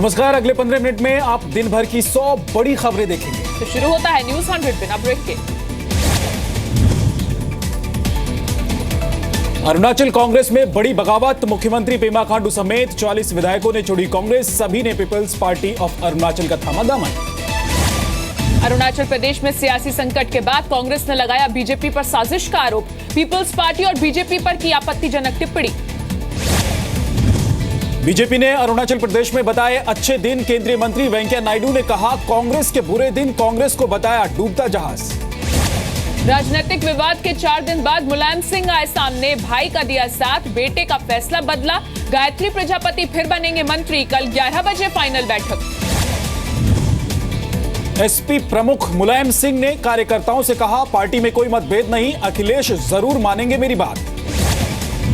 नमस्कार। अगले 15 मिनट में आप दिन भर की 100 बड़ी खबरें देखेंगे। तो शुरू होता है न्यूज 100 बिना ब्रेक के। अरुणाचल कांग्रेस में बड़ी बगावत। मुख्यमंत्री पेमा खांडू समेत 44 विधायकों ने छोड़ी कांग्रेस। सभी ने पीपल्स पार्टी ऑफ अरुणाचल का थामा दामन। अरुणाचल प्रदेश में सियासी संकट के बाद कांग्रेस ने लगाया बीजेपी पर साजिश का आरोप। पीपल्स पार्टी और बीजेपी पर की आपत्तिजनक टिप्पणी। बीजेपी ने अरुणाचल प्रदेश में बताए अच्छे दिन। केंद्रीय मंत्री वेंकैया नायडू ने कहा कांग्रेस के बुरे दिन कांग्रेस को बताया डूबता जहाज। राजनीतिक विवाद के 4 दिन बाद मुलायम सिंह आए सामने। भाई का दिया साथ, बेटे का फैसला बदला। गायत्री प्रजापति फिर बनेंगे मंत्री। कल 11 बजे फाइनल बैठक। एसपी प्रमुख मुलायम सिंह ने कार्यकर्ताओं से कहा पार्टी में कोई मतभेद नहीं, अखिलेश जरूर मानेंगे मेरी बात।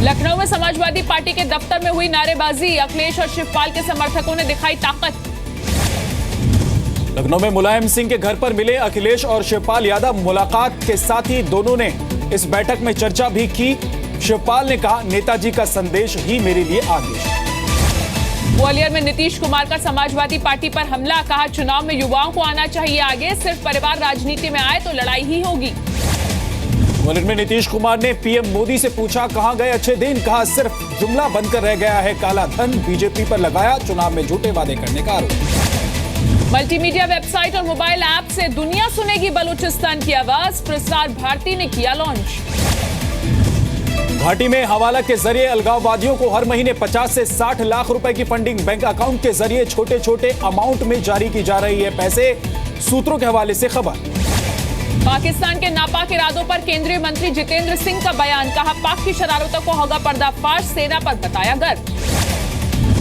लखनऊ में समाजवादी पार्टी के दफ्तर में हुई नारेबाजी। अखिलेश और शिवपाल के समर्थकों ने दिखाई ताकत। लखनऊ में मुलायम सिंह के घर पर मिले अखिलेश और शिवपाल यादव। मुलाकात के साथ ही दोनों ने इस बैठक में चर्चा भी की। शिवपाल ने कहा नेताजी का संदेश ही मेरे लिए आदेश। ग्वालियर में नीतीश कुमार का समाजवादी पार्टी पर हमला। कहा चुनाव में युवाओं को आना चाहिए आगे, सिर्फ परिवार राजनीति में आए तो लड़ाई ही होगी। ग्वालियर में नीतीश कुमार ने पीएम मोदी से पूछा कहां गए अच्छे दिन। कहा सिर्फ जुमला बनकर रह गया है काला धन। बीजेपी पर लगाया चुनाव में झूठे वादे करने का आरोप। मल्टीमीडिया वेबसाइट और मोबाइल ऐप से दुनिया सुनेगी बलूचिस्तान की आवाज। प्रसार भारती ने किया लॉन्च। घाटी में हवाला के जरिए अलगाववादियों को हर महीने 50 से 60 लाख रुपए की फंडिंग। बैंक अकाउंट के जरिए छोटे छोटे अमाउंट में जारी की जा रही है पैसे। सूत्रों के हवाले से खबर। पाकिस्तान के नापाक इरादों पर केंद्रीय मंत्री जितेंद्र सिंह का बयान। कहा पाक की शरारतों को होगा पर्दाफाश। सेना पर बताया गर्व।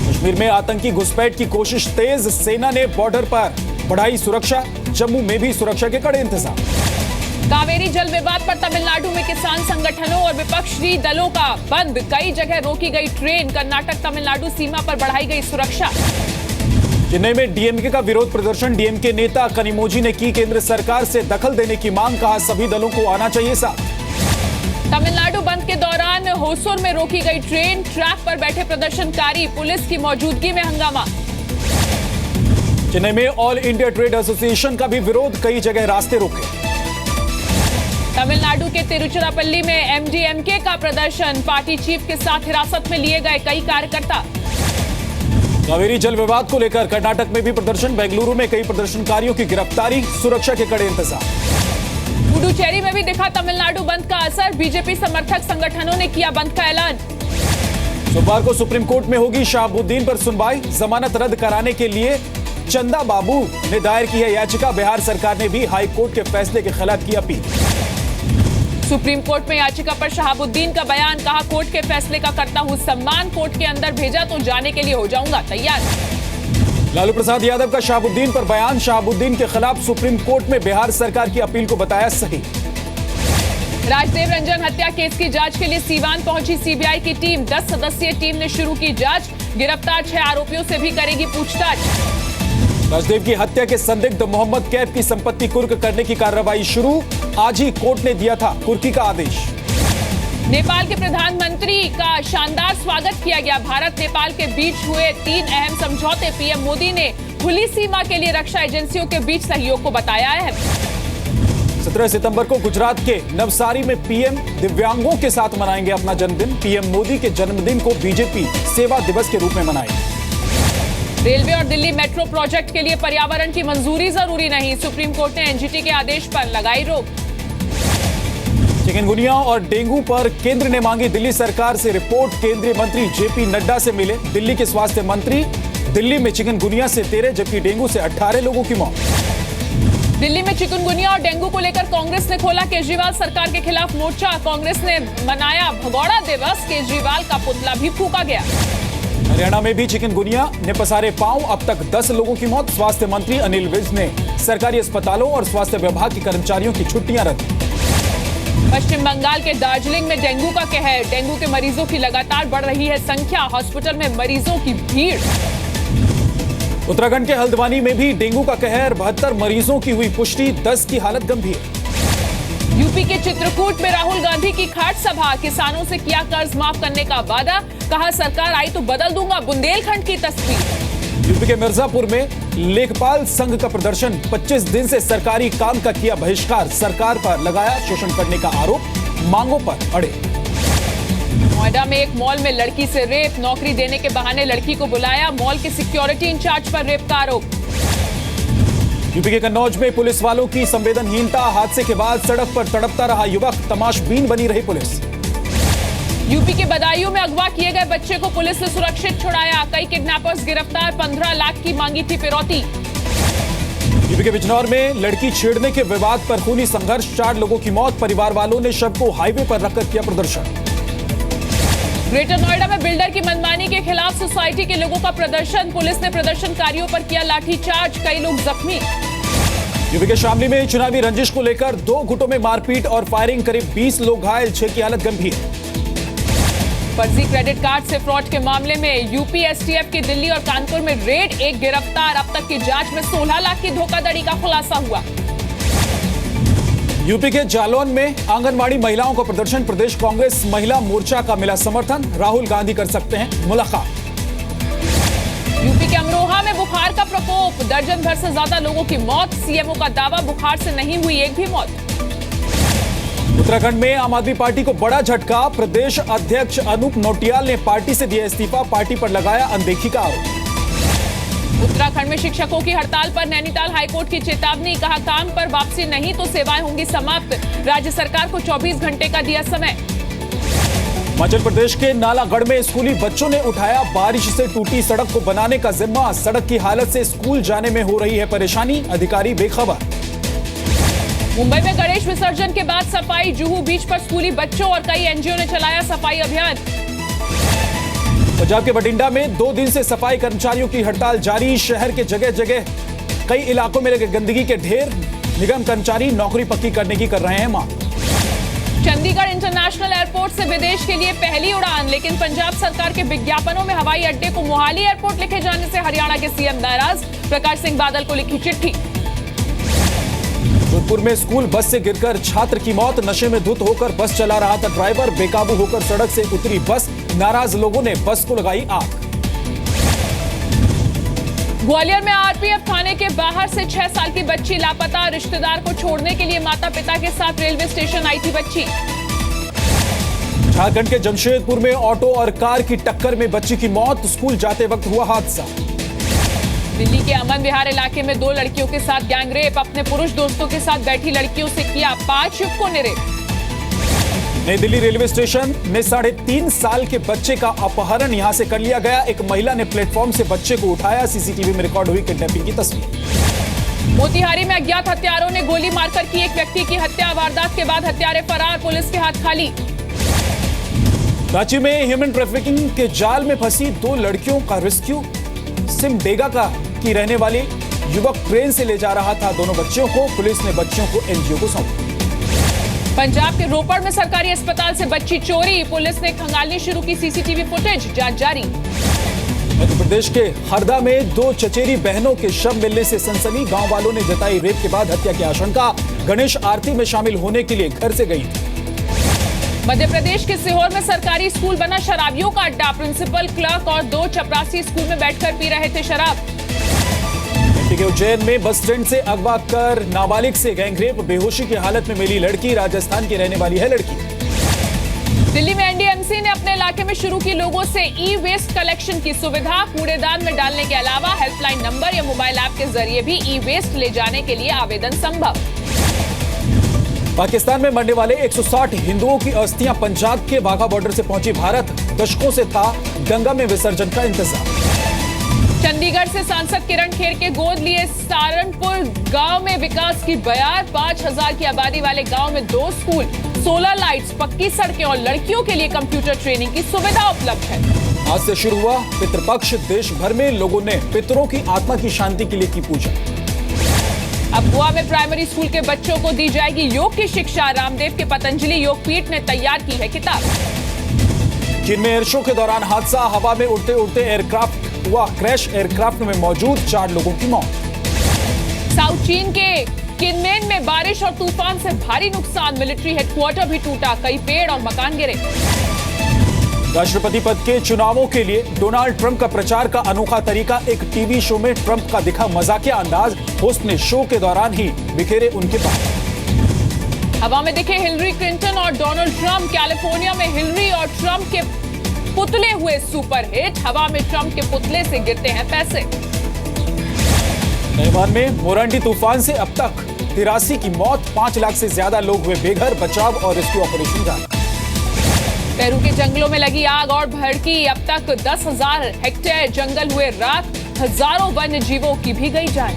कश्मीर में आतंकी घुसपैठ की कोशिश तेज। सेना ने बॉर्डर पर बढ़ाई सुरक्षा। जम्मू में भी सुरक्षा के कड़े इंतजाम। कावेरी जल विवाद पर तमिलनाडु में किसान संगठनों और विपक्षी दलों का बंद। कई जगह रोकी गई ट्रेन। कर्नाटक तमिलनाडु सीमा पर बढ़ाई गई सुरक्षा। चेन्नई में डीएमके का विरोध प्रदर्शन। डीएमके नेता कनिमोजी ने की केंद्र सरकार से दखल देने की मांग। कहा सभी दलों को आना चाहिए साथ। तमिलनाडु बंद के दौरान होसुर में रोकी गई ट्रेन। ट्रैक पर बैठे प्रदर्शनकारी। पुलिस की मौजूदगी में हंगामा। चेन्नई में ऑल इंडिया ट्रेड एसोसिएशन का भी विरोध। कई जगह रास्ते रोके। तमिलनाडु के तिरुचिरापल्ली में एमडीएमके का प्रदर्शन। पार्टी चीफ के साथ हिरासत में लिए गए कई कार्यकर्ता। कावेरी जल विवाद को लेकर कर्नाटक में भी प्रदर्शन। बेंगलुरु में कई प्रदर्शनकारियों की गिरफ्तारी। सुरक्षा के कड़े इंतजाम। पुडुचेरी में भी दिखा तमिलनाडु बंद का असर। बीजेपी समर्थक संगठनों ने किया बंद का ऐलान। सोमवार को सुप्रीम कोर्ट में होगी शहाबुद्दीन पर सुनवाई। जमानत रद्द कराने के लिए चंदा बाबू ने दायर की है याचिका। बिहार सरकार ने भी हाई कोर्ट के फैसले के खिलाफ की अपील। सुप्रीम कोर्ट में याचिका पर शहाबुद्दीन का बयान। कहा कोर्ट के फैसले का करता हूं सम्मान। कोर्ट के अंदर भेजा तो जाने के लिए हो जाऊंगा तैयार। लालू प्रसाद यादव का शहाबुद्दीन पर बयान। शहाबुद्दीन के खिलाफ सुप्रीम कोर्ट में बिहार सरकार की अपील को बताया सही। राजदेव रंजन हत्या केस की जांच के लिए सीवान पहुंची सीबीआई की टीम। 10 सदस्यीय टीम ने शुरू की जांच। गिरफ्तार 6 आरोपियों से भी करेगी पूछताछ। राजदेव की हत्या के संदिग्ध मोहम्मद कैफ की संपत्ति कुर्क करने की कार्रवाई शुरू। आज ही कोर्ट ने दिया था कुर्की का आदेश। नेपाल के प्रधानमंत्री का शानदार स्वागत किया गया। भारत नेपाल के बीच हुए 3 अहम समझौते। पीएम मोदी ने खुली सीमा के लिए रक्षा एजेंसियों के बीच सहयोग को बताया है। 17 सितंबर को गुजरात के नवसारी में पीएम दिव्यांगों के साथ मनाएंगे अपना जन्मदिन। पीएम मोदी के जन्मदिन को बीजेपी सेवा दिवस के रूप में मनाएगी। रेलवे और दिल्ली मेट्रो प्रोजेक्ट के लिए पर्यावरण की मंजूरी जरूरी नहीं। सुप्रीम कोर्ट ने एनजीटी के आदेश पर लगाई रोक। चिकनगुनिया और डेंगू पर केंद्र ने मांगी दिल्ली सरकार से रिपोर्ट। केंद्रीय मंत्री जेपी नड्डा से मिले दिल्ली के स्वास्थ्य मंत्री। दिल्ली में चिकनगुनिया से 13 जबकि डेंगू से 18 लोगों की मौत। दिल्ली में चिकनगुनिया और डेंगू को लेकर कांग्रेस ने खोला केजरीवाल सरकार के खिलाफ मोर्चा। कांग्रेस ने मनाया भगौड़ा दिवस। केजरीवाल का पुतला भी फूका गया। हरियाणा में भी चिकनगुनिया ने पसारे पांव। अब तक 10 लोगों की मौत। स्वास्थ्य मंत्री अनिल विज ने सरकारी अस्पतालों और स्वास्थ्य विभाग के कर्मचारियों की छुट्टियां रद्द। पश्चिम बंगाल के दार्जिलिंग में डेंगू का कहर। डेंगू के मरीजों की लगातार बढ़ रही है संख्या। हॉस्पिटल में मरीजों की भीड़। उत्तराखंड के हल्द्वानी में भी डेंगू का कहर। 72 मरीजों की हुई पुष्टि। 10 की हालत गंभीर। यूपी के चित्रकूट में राहुल गांधी की खाट सभा। किसानों से किया कर्ज माफ करने का वादा। कहा सरकार आई तो बदल दूंगा बुंदेलखंड की तस्वीर। यूपी के मिर्जापुर में लेखपाल संघ का प्रदर्शन, 25 दिन से सरकारी काम का किया बहिष्कार, सरकार पर लगाया शोषण करने का आरोप, मांगों पर अड़े। नोएडा में एक मॉल में लड़की से रेप, नौकरी देने के बहाने लड़की को बुलाया, मॉल के सिक्योरिटी इंचार्ज पर रेप का आरोप। यूपी के कन्नौज में पुलिस वालों की संवेदनहीनता, हादसे के बाद सड़क पर तड़पता रहा युवक, तमाशबीन बनी रही पुलिस। यूपी के बदायूं में अगवा किए गए बच्चे को पुलिस ने सुरक्षित छुड़ाया, कई किडनैपर्स गिरफ्तार, 15 लाख की मांगी थी फिरौती। यूपी के बिजनौर में लड़की छेड़ने के विवाद पर खूनी संघर्ष, 4 लोगों की मौत, परिवार वालों ने शव को हाईवे पर रखकर किया प्रदर्शन। ग्रेटर नोएडा में बिल्डर की मनमानी के खिलाफ सोसाइटी के लोगों का प्रदर्शन, पुलिस ने प्रदर्शनकारियों पर किया लाठीचार्ज, कई लोग जख्मी। यूपी के शामली में चुनावी रंजिश को लेकर 2 गुटों में मारपीट और फायरिंग, करीब 20 लोग घायल, 6 की हालत गंभीर। फर्जी क्रेडिट कार्ड से फ्रॉड के मामले में यूपी एसटीएफ की दिल्ली और कानपुर में रेड, 1 गिरफ्तार, अब तक की जांच में 16 लाख की धोखाधड़ी का खुलासा हुआ। यूपी के जालौन में आंगनवाड़ी महिलाओं का प्रदर्शन, प्रदेश कांग्रेस महिला मोर्चा का मिला समर्थन, राहुल गांधी कर सकते हैं मुलाकात। यूपी के अमरोहा में बुखार का प्रकोप, दर्जन भर से ज्यादा लोगों की मौत, सीएमओ का दावा बुखार से नहीं हुई एक भी मौत। उत्तराखंड में आम आदमी पार्टी को बड़ा झटका, प्रदेश अध्यक्ष अनूप नौटियाल ने पार्टी से दिया इस्तीफा, पार्टी पर लगाया अनदेखी का आरोप। उत्तराखंड में शिक्षकों की हड़ताल पर नैनीताल हाईकोर्ट की चेतावनी, कहा काम पर वापसी नहीं तो सेवाएं होंगी समाप्त, राज्य सरकार को 24 घंटे का दिया समय। हिमाचल प्रदेश के नालागढ़ में स्कूली बच्चों ने उठाया बारिश से टूटी सड़क को बनाने का जिम्मा, सड़क की हालत से स्कूल जाने में हो रही है परेशानी, अधिकारी बेखबर। मुंबई में गणेश विसर्जन के बाद सफाई, जुहू बीच पर स्कूली बच्चों और कई एनजीओ ने चलाया सफाई अभियान। पंजाब के बठिंडा में 2 दिन से सफाई कर्मचारियों की हड़ताल जारी, शहर के जगह जगह कई इलाकों में लगे गंदगी के ढेर, निगम कर्मचारी नौकरी पक्की करने की कर रहे हैं मांग। चंडीगढ़ इंटरनेशनल एयरपोर्ट से विदेश के लिए पहली उड़ान, लेकिन पंजाब सरकार के विज्ञापनों में हवाई अड्डे को मोहाली एयरपोर्ट लिखे जाने से हरियाणा के सीएम नाराज, प्रकाश सिंह बादल को लिखी चिट्ठी। जोधपुर में स्कूल बस से गिरकर छात्र की मौत, नशे में धुत होकर बस चला रहा था ड्राइवर, बेकाबू होकर सड़क से उतरी बस, नाराज लोगों ने बस को लगाई आग। ग्वालियर में आरपीएफ थाने के बाहर से 6 साल की बच्ची लापता, रिश्तेदार को छोड़ने के लिए माता पिता के साथ रेलवे स्टेशन आई थी बच्ची। झारखंड के जमशेदपुर में ऑटो और कार की टक्कर में बच्ची की मौत, स्कूल जाते वक्त हुआ हादसा। दिल्ली के अमन विहार इलाके में 2 लड़कियों के साथ गैंग रेप, अपने पुरुष दोस्तों के साथ बैठी लड़कियों से किया 5 युवकों ने रेप। नई दिल्ली रेलवे स्टेशन में 3.5 साल के बच्चे का अपहरण यहां से कर लिया गया, एक महिला ने प्लेटफॉर्म से बच्चे को उठाया, सीसीटीवी में रिकॉर्ड हुई किडनैपिंग की तस्वीर। मोतिहारी में अज्ञात हत्यारों ने गोली मारकर की एक व्यक्ति की हत्या, वारदात के बाद हत्यारे फरार, पुलिस के हाथ खाली। रांची में ह्यूमन ट्रैफिकिंग के जाल में फंसी 2 लड़कियों का रेस्क्यू, सिमडेगा की रहने वाली युवक ट्रेन से ले जा रहा था दोनों बच्चियों को, पुलिस ने बच्चियों को एनजीओ को सौंपा। पंजाब के रोपड़ में सरकारी अस्पताल से बच्ची चोरी, पुलिस ने खंगालनी शुरू की सीसीटीवी फुटेज, जांच जारी। मध्य प्रदेश के हरदा में 2 चचेरी बहनों के शव मिलने से सनसनी, गांव वालों ने जताई रेप के बाद हत्या की आशंका, गणेश आरती में शामिल होने के लिए घर से गई थी। मध्य प्रदेश के सीहोर में सरकारी स्कूल बना शराबियों का अड्डा, प्रिंसिपल, क्लर्क और 2 चपरासी स्कूल में बैठकर पी रहे थे शराब। उज्जैन में बस स्टैंड से अगवा कर नाबालिग से गैंगरेप, बेहोशी की हालत में मिली लड़की, राजस्थान की रहने वाली है लड़की। दिल्ली में एनडीएमसी ने अपने इलाके में शुरू की लोगों से ई वेस्ट कलेक्शन की सुविधा, कूड़ेदान में डालने के अलावा हेल्पलाइन नंबर या मोबाइल ऐप के जरिए भी ई वेस्ट ले जाने के लिए आवेदन संभव। पाकिस्तान में मरने वाले 160 हिंदुओं की अस्थियां पंजाब के वाघा बॉर्डर से पहुंची भारत, दशकों से था गंगा में विसर्जन का इंतजार। चंडीगढ़ से सांसद किरण खेर के गोद लिए सहारनपुर गांव में विकास की बयार, 5000 की आबादी वाले गांव में 2 स्कूल, 16 लाइट्स, पक्की सड़कें और लड़कियों के लिए कंप्यूटर ट्रेनिंग की सुविधा उपलब्ध है। आज से शुरू हुआ पितृपक्ष, देश भर में लोगों ने पितरों की आत्मा की शांति के लिए की पूजा। अब गोवा में प्राइमरी स्कूल के बच्चों को दी जाएगी योग की शिक्षा, रामदेव के पतंजलि योग पीठ ने तैयार की है किताब। चीन में एयर शो के दौरान हादसा, हवा में उड़ते उड़ते एयरक्राफ्ट हुआ क्रैश, एयरक्राफ्ट में मौजूद 4 लोगों की मौत। साउथ चीन के किनमेन में बारिश और तूफान से भारी नुकसान, मिलिट्री हेडक्वार्टर भी टूटा, कई पेड़ और मकान गिरे। राष्ट्रपति पद के चुनावों के लिए डोनाल्ड ट्रंप का प्रचार का अनोखा तरीका। एक टीवी शो में ट्रंप का दिखा मजाकिया अंदाज। होस्ट ने शो के दौरान ही बिखेरे उनके बात। हवा में दिखे हिलरी क्लिंटन और डोनाल्ड ट्रंप। कैलिफोर्निया में हिलरी और ट्रंप के पुतले हुए सुपरहिट। हवा में ट्रंप के पुतले से गिरते हैं पैसे। तैवान में मोरंडी तूफान से अब तक 83 की मौत। 5 लाख से ज्यादा लोग हुए बेघर। बचाव और रेस्क्यू ऑपरेशन जारी। पेरू के जंगलों में लगी आग और भड़की। अब तक 10,000 हेक्टेयर जंगल हुए राख। हजारों वन्य जीवों की भी गई जान।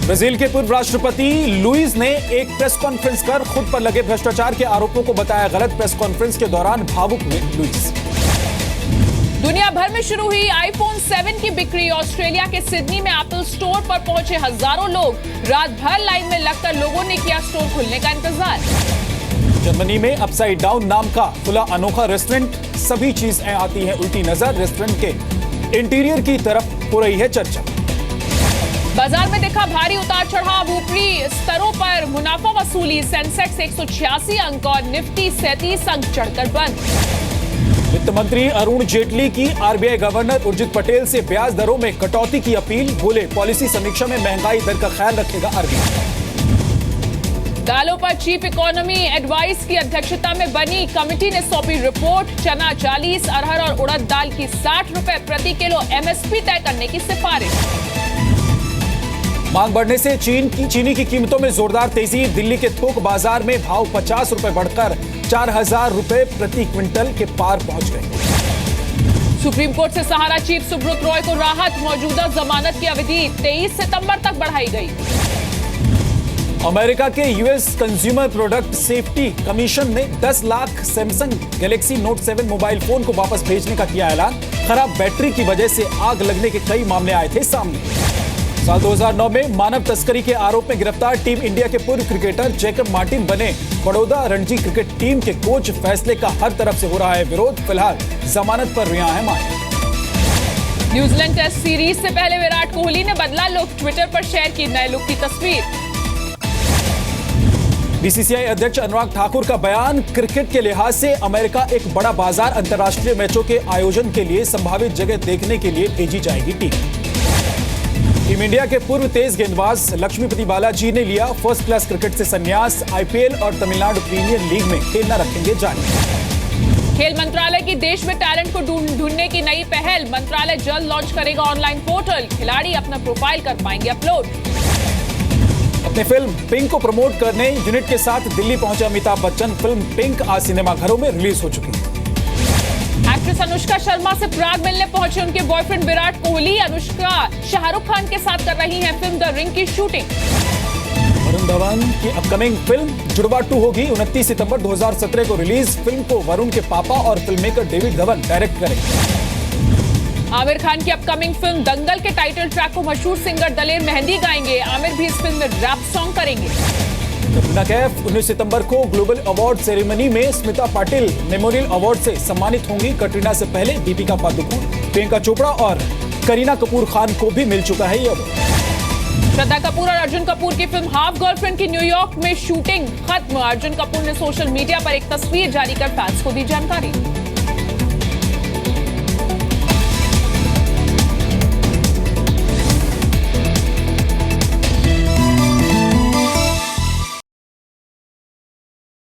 ब्राजील के पूर्व राष्ट्रपति लुइस ने एक प्रेस कॉन्फ्रेंस कर खुद पर लगे भ्रष्टाचार के आरोपों को बताया गलत। प्रेस कॉन्फ्रेंस के दौरान भावुक हुए लुइस। दुनिया भर में शुरू हुई आईफोन 7 की बिक्री। ऑस्ट्रेलिया के सिडनी में एप्पल स्टोर पर पहुंचे हजारों लोग। रात भर लाइन में लगकर लोगों ने किया स्टोर खुलने का इंतजार। जर्मनी में अपसाइड डाउन नाम का खुला अनोखा रेस्टोरेंट। सभी चीजें आती हैं उल्टी नजर। रेस्टोरेंट के इंटीरियर की तरफ हो रही है चर्चा। बाजार में देखा भारी उतार चढ़ाव। ऊपरी स्तरों पर मुनाफा वसूली। सेंसेक्स 186 अंक और निफ्टी 37 अंक चढ़कर बंद। वित्त मंत्री अरुण जेटली की आरबीआई गवर्नर उर्जित पटेल से ब्याज दरों में कटौती की अपील। बोले पॉलिसी समीक्षा में महंगाई दर का ख्याल रखेगा आरबीआई। दालों पर चीफ इकोनॉमी एडवाइस की अध्यक्षता में बनी कमेटी ने सौंपी रिपोर्ट। चना 40, अरहर और उड़द दाल की 60 रुपए प्रति किलो एमएसपी तय करने की सिफारिश। मांग बढ़ने से चीनी की कीमतों में जोरदार तेजी। दिल्ली के थोक बाजार में भाव 50 रुपए बढ़कर 4,000 रुपए प्रति क्विंटल के पार पहुंच गए। सुप्रीम कोर्ट से सहारा चीफ सुब्रत रॉय को राहत। मौजूदा जमानत की अवधि 23 सितंबर तक बढ़ाई गई। अमेरिका के US consumer product safety commission ने 10 lakh Samsung Galaxy note 7 mobile phone को वापस भेजने का किया ऐलान। खराब बैटरी की वजह से आग लगने के कई मामले आए थे सामने। साल 2009 में मानव तस्करी के आरोप में गिरफ्तार टीम इंडिया के पूर्व क्रिकेटर जैकब मार्टिन बने बड़ौदा रणजी क्रिकेट टीम के कोच। फैसले का हर तरफ से हो रहा है विरोध। फिलहाल जमानत पर रिहा है मार्टिन। न्यूजीलैंड टेस्ट सीरीज से पहले विराट कोहली ने बदला लुक। ट्विटर पर शेयर की नए लुक की तस्वीर। बीसीसीआई अध्यक्ष अनुराग ठाकुर का बयान। क्रिकेट के लिहाज से अमेरिका एक बड़ा बाजार। अंतर्राष्ट्रीय मैचों के आयोजन के लिए संभावित जगह देखने के लिए भेजी जाएगी टीम इंडिया के पूर्व तेज गेंदबाज लक्ष्मीपति बालाजी ने लिया फर्स्ट क्लास क्रिकेट से संन्यास। आईपीएल और तमिलनाडु प्रीमियर लीग में खेलना रखेंगे जारी। खेल मंत्रालय की देश में टैलेंट को ढूंढने की नई पहल। मंत्रालय जल्द लॉन्च करेगा ऑनलाइन पोर्टल। खिलाड़ी अपना प्रोफाइल कर पाएंगे अपलोड। अपने फिल्म पिंक को प्रमोट करने यूनिट के साथ दिल्ली पहुंचे अमिताभ बच्चन। फिल्म पिंक आज सिनेमाघरों में रिलीज हो चुकी है। एक्ट्रेस अनुष्का शर्मा से प्राग मिलने पहुंचे उनके बॉयफ्रेंड विराट कोहली। अनुष्का शाहरुख खान के साथ कर रही हैं फिल्म द रिंग की शूटिंग। वरुण धवन की अपकमिंग फिल्म जुड़वा 2 होगी 29 सितंबर 2017 को रिलीज। फिल्म को वरुण के पापा और फिल्ममेकर डेविड धवन डायरेक्ट करेंगे। आमिर खान की अपकमिंग फिल्म दंगल के टाइटल ट्रैक को मशहूर सिंगर दलेर मेहंदी गाएंगे। आमिर भी इस फिल्म में रैप सॉन्ग करेंगे। कटरीना कैफ 19 सितंबर को ग्लोबल अवार्ड सेरेमनी में स्मिता पाटिल मेमोरियल अवार्ड से सम्मानित होंगी। कटरीना से पहले दीपिका पादुकोण, प्रियंका चोपड़ा और करीना कपूर खान को भी मिल चुका है ये अवार्ड। श्रद्धा कपूर और अर्जुन कपूर की फिल्म हाफ गर्लफ्रेंड की न्यूयॉर्क में शूटिंग खत्म। अर्जुन कपूर ने सोशल मीडिया पर एक तस्वीर जारी कर फैंस को दी जानकारी।